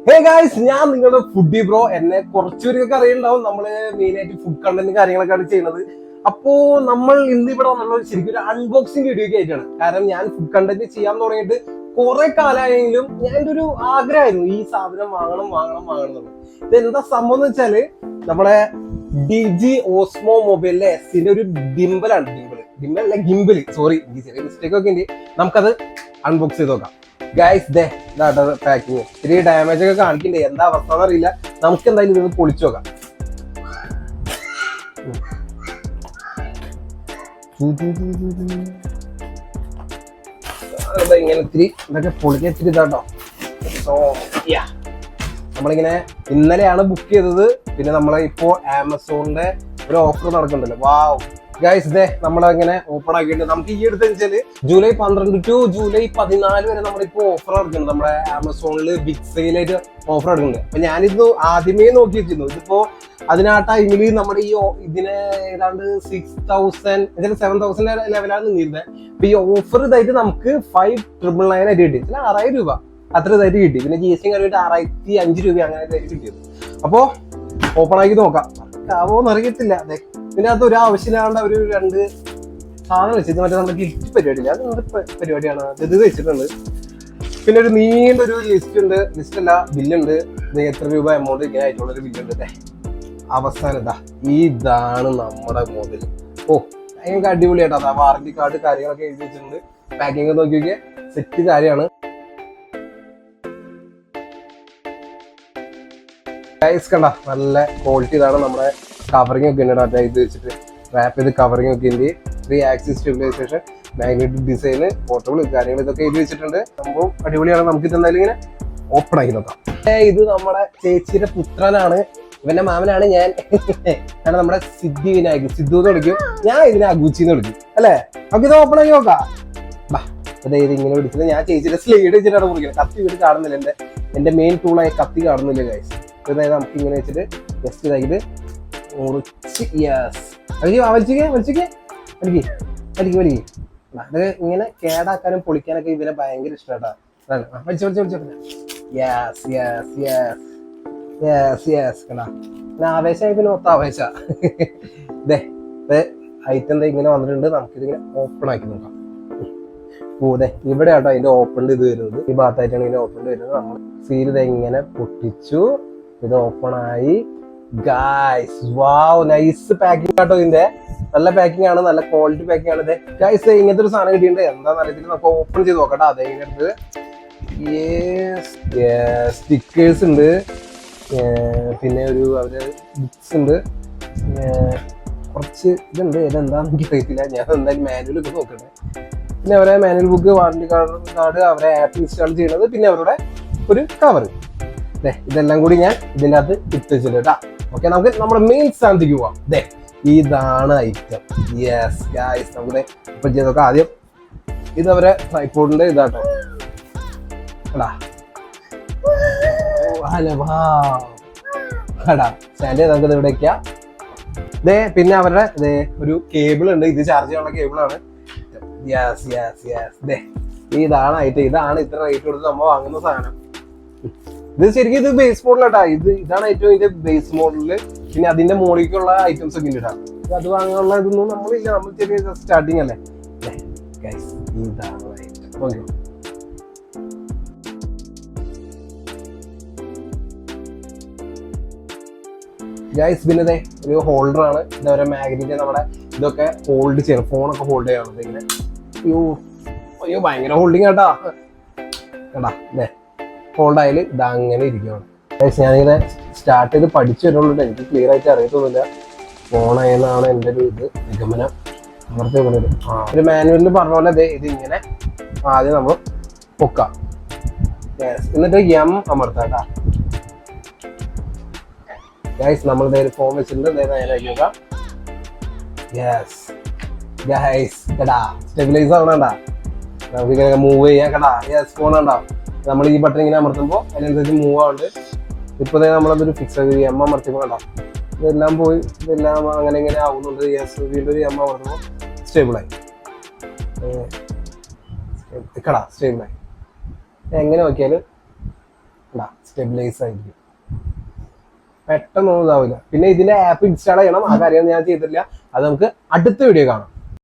Hey guys, ഞാൻ നിങ്ങളുടെ foodie bro. എന്നെ കുറച്ചുപേരൊക്കെ അറിയുന്നുണ്ടാവും. നമ്മള് മെയിൻ ആയിട്ട് ഫുഡ് കണ്ടന്റ് കാര്യങ്ങളൊക്കെയാണ് ചെയ്യുന്നത്. അപ്പോ നമ്മൾ ഇന്ന് ഇവിടെ വന്നുള്ള ശരിക്കും ഒരു അൺബോക്സിംഗ് വീഡിയോ ഒക്കെ ആയിട്ടാണ്. കാരണം ഞാൻ ഫുഡ് കണ്ടന്റ് ചെയ്യാൻ തുടങ്ങിയിട്ട് കുറെ കാലമായെങ്കിലും ഞാൻ എൻ്റെ ഒരു ആഗ്രഹമായിരുന്നു ഈ സാധനം വാങ്ങണം എന്നുള്ളത്. ഇത് എന്താ സംഭവം എന്ന് വെച്ചാല് നമ്മളെ DG Osmo മൊബൈലിലെ എസിന്റെ ഒരു ഗിംബലാണ്. ഗിംബൽ അല്ല, ഗിംബില്. സോറി, ചെറിയ മിസ്റ്റേക്ക് ഒക്കെ ഉണ്ട്. നമുക്കത് അൺബോക്സ് ചെയ്ത് നോക്കാം. ഗൈസ്, ഇതാട്ടോ പാക്കിങ്. ഇത്തിരി ഡാമേജ് ഒക്കെ കാണിക്കണ്ടേ, എന്താ അവസ്ഥ എന്നറിയില്ല. നമുക്ക് എന്തായാലും ഇതൊന്ന് പൊളിച്ചു നോക്കാം. ഇങ്ങനെ ഇത്തിരി ഇതൊക്കെ പൊളിക്കാൻ ഇത്തിരി ഇതാട്ടോ. സോ നമ്മളിങ്ങനെ ഇന്നലെയാണ് ബുക്ക് ചെയ്തത്. പിന്നെ നമ്മളെ ഇപ്പോ ആമസോണിന്റെ ഒരു ഓഫർ നടക്കുന്നുണ്ടല്ലോ. വാവ് ഗൈസ്, നമ്മളങ്ങനെ ഓപ്പൺ ആക്കിയിട്ട് നമുക്ക് ഈ അടുത്ത് വെച്ചാല് ജൂലൈ 12 ടു ജൂലൈ 14 വരെ നമ്മളിപ്പോ ഓഫർ നടക്കുന്നുണ്ട്. നമ്മുടെ ആമസോണിൽ ബിഗ് സെയിലായിട്ട് ഓഫർ നടക്കുന്നുണ്ട്. അപ്പൊ ഞാനിത് ആദ്യമേ നോക്കി വെച്ചിരുന്നു. ഇതിപ്പോ അതിനാ ടൈമില് നമ്മുടെ ഈ ഇതിന് ഏതാണ്ട് 6,000 7,000 ലെവലാണ് നിന്നിരുന്നത്. അപ്പൊ ഈ ഓഫർ ഇതായിട്ട് നമുക്ക് 5,999 ആയിട്ട് കിട്ടി. 6,000 രൂപ അത്ര ഇതായിട്ട് കിട്ടി. പിന്നെ GST കഴിഞ്ഞിട്ട് 6,005 രൂപ അങ്ങനെ ഇതായിട്ട് കിട്ടിയത്. അപ്പോ ഓപ്പൺ ആക്കി നോക്കാം. ആവോന്ന് അറിയത്തില്ല. പിന്നെ അത് ഒരു ആവശ്യമില്ലാണ്ട് ഒരു 2 സാധനം വെച്ചത്. മറ്റേ നമ്മുടെ ഗിഫ്റ്റ് പരിപാടിയില്ല, അത് എന്ത് പരിപാടിയാണ്. ഇത് വെച്ചിട്ടുണ്ട്. പിന്നെ ഒരു നീണ്ടൊരു ലിസ്റ്റ് ഉണ്ട്. ലിസ്റ്റ് അല്ല, ബില്ലുണ്ട്. ഇത് എത്ര രൂപ എമൗണ്ട് ഇങ്ങനെ ആയിട്ടുള്ളൊരു ബില്ലുണ്ട്. അവസാനം ഇതാണ് നമ്മുടെ മൊബൈൽ. ഓ, ഭയങ്കര അടിപൊളിയായിട്ടാ. അതാ വാറന്റി കാർഡ് കാര്യങ്ങളൊക്കെ എഴുതി വെച്ചിട്ടുണ്ട്. പാക്കിംഗ് നോക്കി നോക്കിയ സെറ്റ് കാര്യമാണ്. കണ്ട, നല്ല ക്വാളിറ്റി. ഇതാണ് നമ്മുടെ കവറിങ് ഒക്കെ ഉണ്ട്. ഇത് വെച്ചിട്ട് റാപ്പ് ചെയ്ത് കവറിങ് ഒക്കെ ഉണ്ട്. 3 ആക്സിസ് സ്റ്റെബിലൈസേഷൻ, മാഗ്നറ്റിക് ഡിസൈന്, പോർട്ടബിൾ കാര്യങ്ങൾ ഇതൊക്കെ എഴുതി വെച്ചിട്ടുണ്ട്. സംഭവം അടിപൊളിയാണ്. നമുക്ക് ഇത് എന്തായാലും ഇങ്ങനെ ഓപ്പൺ ആക്കി നോക്കാം. ഇത് നമ്മുടെ ചേച്ചിയുടെ പുത്രനാണ്. ഇവന്റെ മാമനാണ് ഞാൻ. കാരണം നമ്മുടെ സിദ്ധി വിനായകൻ, സിദ്ധു എന്ന് വിളിക്കും. ഞാൻ ഇതിനെ അഗൂച്ചിന്ന് വിളിക്കും അല്ലേ. നമുക്ക് ഇത് ഓപ്പൺ ആക്കി നോക്കാം. അതായത് ഇങ്ങനെ വിളിച്ചത് ഞാൻ ചേച്ചിയുടെ സ്ലൈഡ് വെച്ചിട്ടാണ് മുറിക്കുന്നത്. കത്തി വീട് കാണുന്നില്ല. എന്റെ മെയിൻ ടൂളായ കത്തി കാണുന്നില്ല ഗൈസ്. അതായത് നമുക്ക് ഇങ്ങനെ വെച്ചിട്ട് ജസ്റ്റ് ഇതായത് മുറിച്ച് അത് ഇങ്ങനെ കേടാക്കാനും പൊളിക്കാനൊക്കെ ഇവരെ ഭയങ്കര ഇഷ്ടമാട്ടാ. പിന്നെ ആവേശമായി, പിന്നെ മൊത്തം ആവേശ. ഐറ്റം ഇങ്ങനെ വന്നിട്ടുണ്ട്. നമുക്കിതിങ്ങനെ ഓപ്പൺ ആക്കി നോക്കാം. ഇവിടെ ആട്ടോ അതിന്റെ ഓപ്പണിന്റെ ഇത് വരുന്നത്. ഈ ഭാഗത്തായിട്ടാണ് ഇതിന്റെ ഓപ്പണിന്റെ വരുന്നത്. നമ്മൾ സീൽ ഇങ്ങനെ പൊട്ടിച്ചു. ഇത് ഓപ്പൺ ആയി. ഗായ്സ്, വാവ്, നൈസ് പാക്കിംഗ് ആട്ടോ. ഇതിന്റെ നല്ല പാക്കിംഗ് ആണ്, നല്ല ക്വാളിറ്റി പാക്കിംഗ് ആണ്. ഗായ്സ്, ഇങ്ങനത്തെ ഒരു സാധനം കിട്ടിയിട്ടുണ്ട്. എന്താണെന്ന് അറിയത്തില്ല. നമുക്ക് ഓപ്പൺ ചെയ്ത് നോക്കട്ടെ. അതേ ഇങ്ങനത്തെ സ്റ്റിക്കേഴ്സ് ഉണ്ട്. പിന്നെ ഒരു അവര് ബുക്സ് ഉണ്ട്. കുറച്ച് ഇതുണ്ട്. ഇതെന്താണെന്ന് എനിക്ക് അറിയത്തില്ല. ഞാൻ എന്തായാലും മാനുവൽ ഒക്കെ നോക്കട്ടെ. പിന്നെ അവരെ മാനുവൽ ബുക്ക്, വാറന്റി കാർഡ്, അവരെ ആപ്പ് ഇൻസ്റ്റാൾ ചെയ്യുന്നത്, പിന്നെ അവരുടെ ഒരു കവർ. ഇതെല്ലാം കൂടി ഞാൻ ഇതിൻ്റെ അകത്ത് ഇട്ട് വെച്ചിട്ട് കേട്ടാ. ഓക്കെ, നമുക്ക് നമ്മുടെ മെയിൻ സ്ഥാനത്തേക്ക് പോവാം. ഇതാണ് ഐറ്റം. യെസ് ഗായ്സ്, നമുക്ക് ഇപ്പൊ ചെയ്തൊക്കെ ആദ്യം ഇത് അവരെ ട്രൈപോഡിന്റെ ഇതാട്ടോ. സ്റ്റാൻഡ് നമുക്ക് ഇവിടെ വെക്കാം. പിന്നെ അവരുടെ ഒരു കേബിൾ ഉണ്ട്. ഇത് ചാർജ് ചെയ്യാനുള്ള കേബിളാണ്. Yes yes yes. ഇതാണ് ഐറ്റം. ഇതാണ് ഇത്ര റേറ്റ് കൊടുത്ത് നമ്മൾ വാങ്ങുന്ന സാധനം. ഇത് ശരിക്കും ഇത് ബേസ് മോഡലാട്ടാ. ഇതാണ് ഏറ്റവും ഇതിന്റെ ബേസ് മോഡലില്. പിന്നെ അതിന്റെ മോളിലേക്കുള്ള ഐറ്റംസ് ഒക്കെ ഉണ്ട്. അത് വാങ്ങാനുള്ള ഇതൊന്നും നമ്മളില്ല. നമ്മൾ ചെറിയ സ്റ്റാർട്ടിങ് അല്ലേ. ഇതാണ് ഐറ്റം. ഗൈസ്, പിന്നെ ഒരു ഹോൾഡർ ആണ്. ഇതവരെ മാഗ്നറ്റ് നമ്മുടെ ഇതൊക്കെ ഹോൾഡ് ചെയ്യണം. ഫോണൊക്കെ ഹോൾഡ് ചെയ്യണം. ഇങ്ങനെ അയ്യോ ഭയങ്കര ഹോൾഡിങ് കേട്ടാ. കേട്ടാ ഹോൾഡ് ആയാലും ഇത് അങ്ങനെ ഇരിക്കുകയാണ്. ഞാനിങ്ങനെ സ്റ്റാർട്ട് ചെയ്ത് പഠിച്ചു വരുന്നുള്ളൂ. എനിക്ക് ക്ലിയർ ആയിട്ട് അറിയത്തൊന്നുമില്ല. ഫോണായെന്നാണ് എൻ്റെ ഒരു നിഗമനം. അമർത്തി വരും. ഒരു മാനുവലിൽ പറഞ്ഞ പോലെ ഇത് ഇങ്ങനെ ആദ്യം നമ്മൾ പൊക്കാം. എന്നിട്ട് അമർത്താട്ടാ. ഗൈസ്, നമ്മൾ ഒരു ഫോൺ വെച്ചിട്ടുണ്ട്. നോക്കാം. യെസ് ഗൈസ്, കേട്ടാ സ്റ്റെബിലൈസ് ആവണണ്ടാ. നമുക്ക് ഇങ്ങനെ മൂവ് ചെയ്യാൻ കേട്ടാ. യെസ്, ഫോൺ ഉണ്ടാവും. നമ്മൾ ഈ ബട്ടൺ ഇങ്ങനെ അമർത്തുമ്പോൾ അതിനനുസരിച്ച് മൂവ് ആവുന്നുണ്ട്. ഇപ്പൊ നമ്മളതൊരു ഫിക്സ് ചെയ്ത് അമർത്തിയപ്പോൾ കണ്ടാ ഇതെല്ലാം പോയി. ഇതെല്ലാം അങ്ങനെ ഇങ്ങനെ ആവുന്നുണ്ട്. യെസ്, വീണ്ടും ഒരു അമർത്തുമ്പോൾ സ്റ്റേബിളായി. സ്റ്റേബിളായി. എങ്ങനെ നോക്കിയാലും സ്റ്റെബിലൈസ് ആയിരിക്കും, പെട്ടെന്നൊന്നും ഇതാവില്ല. പിന്നെ ഇതിന്റെ ആപ്പ് ഇൻസ്റ്റാൾ ചെയ്യണം, ആ കാര്യം ഞാൻ ചെയ്തിട്ടില്ല, അത് നമുക്ക് അടുത്ത വീഡിയോ കാണാം.